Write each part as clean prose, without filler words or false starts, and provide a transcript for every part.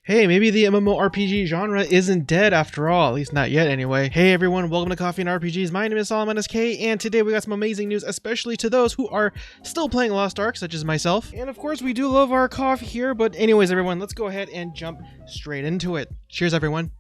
Hey, maybe the MMORPG genre isn't dead after all, at least not yet anyway. Hey everyone, welcome to Coffee and RPGs. My name is Solomon SK, and today we got some amazing news, especially to those who are still playing Lost Ark, such as myself. And of course, we do love our coffee here, but anyways everyone, let's go ahead and jump straight into it. Cheers everyone.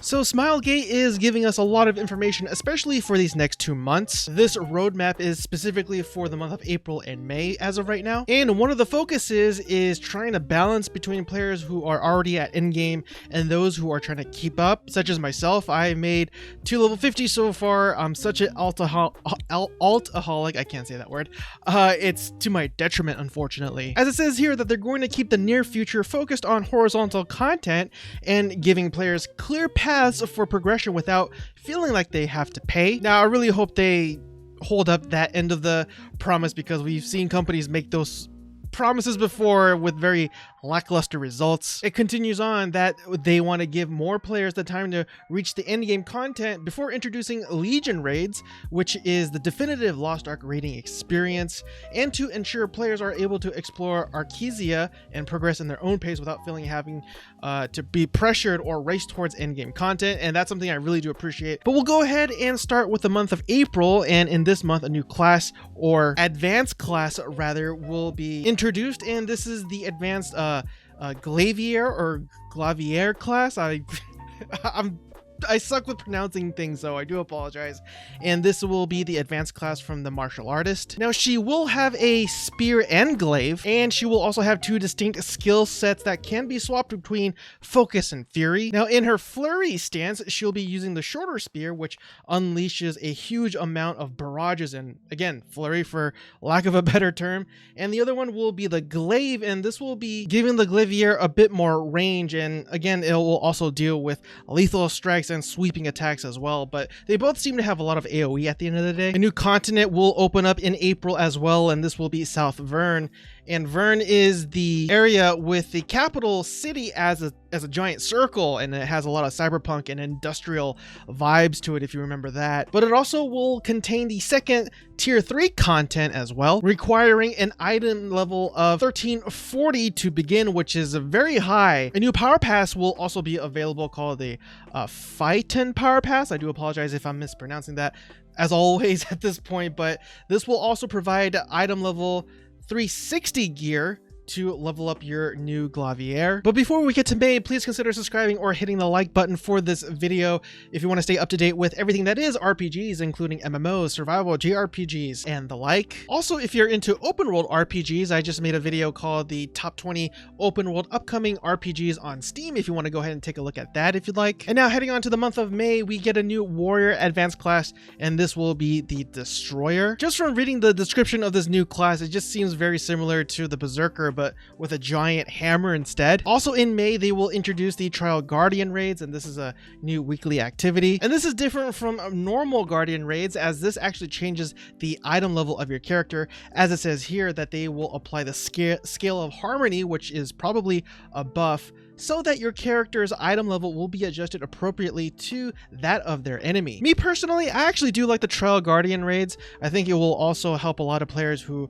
So Smilegate is giving us a lot of information, especially for these next 2 months. This roadmap is specifically for the month of April and May as of right now. And one of the focuses is trying to balance between players who are already at endgame and those who are trying to keep up, such as myself. I made 2 level 50 so far. I'm such an altaholic, I can't say that word. It's to my detriment, unfortunately. As it says here that they're going to keep the near future focused on horizontal content and giving players clear paths for progression without feeling like they have to pay. Now, I really hope they hold up that end of the promise, because we've seen companies make those promises before with very lackluster results. It continues on that they want to give more players the time to reach the endgame content before introducing Legion raids, which is the definitive Lost Ark raiding experience, and to ensure players are able to explore Arkesia and progress in their own pace without feeling having to be pressured or race towards endgame content. And that's something I really do appreciate. But we'll go ahead and start with the month of April, and in this month a new class, or advanced class rather, will be introduced, and this is the advanced Glaivier or Glaivier class. I suck with pronouncing things, so I do apologize. And this will be the advanced class from the martial artist. Now, she will have a spear and glaive, and she will also have 2 distinct skill sets that can be swapped between focus and fury. Now, in her flurry stance, she'll be using the shorter spear, which unleashes a huge amount of barrages, and again, flurry for lack of a better term. And the other one will be the glaive, and this will be giving the Glaivier a bit more range, and again, it will also deal with lethal strikes and sweeping attacks as well, but they both seem to have a lot of AoE at the end of the day. A new continent will open up in April as well, and this will be South Vern. And Vern is the area with the capital city as a giant circle, and it has a lot of cyberpunk and industrial vibes to it, if you remember that. But it also will contain the second tier 3 content as well, requiring an item level of 1340 to begin, which is very high. A new power pass will also be available called the Phaeton Power Pass. I do apologize if I'm mispronouncing that, as always at this point, but this will also provide item level 360 gear to level up your new Glaivier. But before we get to May, please consider subscribing or hitting the like button for this video if you want to stay up to date with everything that is RPGs, including MMOs, survival, JRPGs, and the like. Also, if you're into open world RPGs, I just made a video called the top 20 open world upcoming RPGs on Steam, if you want to go ahead and take a look at that if you'd like. And now heading on to the month of May, we get a new warrior advanced class, and this will be the Destroyer. Just from reading the description of this new class, it just seems very similar to the Berserker, but with a giant hammer instead. Also in May, they will introduce the Trial Guardian raids, and this is a new weekly activity. And this is different from normal Guardian raids, as this actually changes the item level of your character, as it says here that they will apply the scale of harmony, which is probably a buff so that your character's item level will be adjusted appropriately to that of their enemy. Me personally, I actually do like the Trail Guardian raids. I think it will also help a lot of players who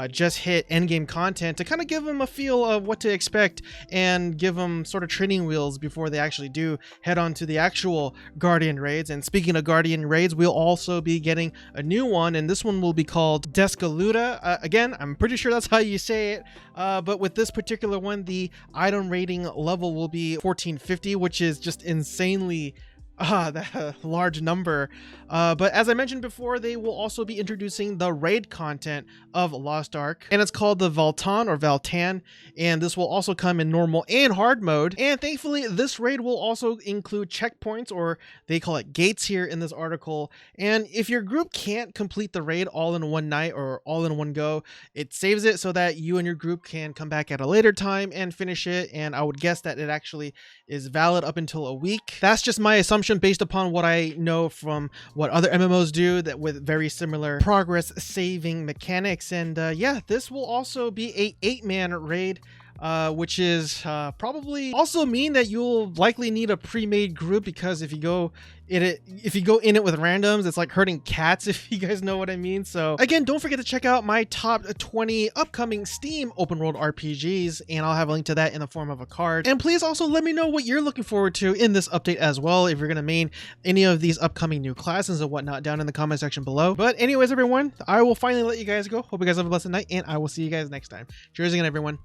just hit endgame content to kind of give them a feel of what to expect and give them sort of training wheels before they actually do head on to the actual Guardian raids. And speaking of Guardian raids, we'll also be getting a new one, and this one will be called Descaluda. Again, I'm pretty sure that's how you say it, but with this particular one, the item rating level will be 1450, which is just insanely that large number. But as I mentioned before, they will also be introducing the raid content of Lost Ark, and it's called the Valtan or Valtan, and this will also come in normal and hard mode. And thankfully, this raid will also include checkpoints, or they call it gates here in this article. And if your group can't complete the raid all in one night or all in one go, it saves it so that you and your group can come back at a later time and finish it. And I would guess that it actually is valid up until a week. That's just my assumption based upon what I know from what other MMOs do, that with very similar progress saving mechanics. And yeah, this will also be a 8-man raid, which is probably also mean that you'll likely need a pre-made group, because if you go in it with randoms, it's like herding cats, if you guys know what I mean. So again, don't forget to check out my top 20 upcoming Steam open world RPGs, and I'll have a link to that in the form of a card. And please also let me know what you're looking forward to in this update as well, if you're gonna main any of these upcoming new classes and whatnot, down in the comment section below. But anyways, everyone, I will finally let you guys go. Hope you guys have a blessed night, and I will see you guys next time. Cheers again, everyone.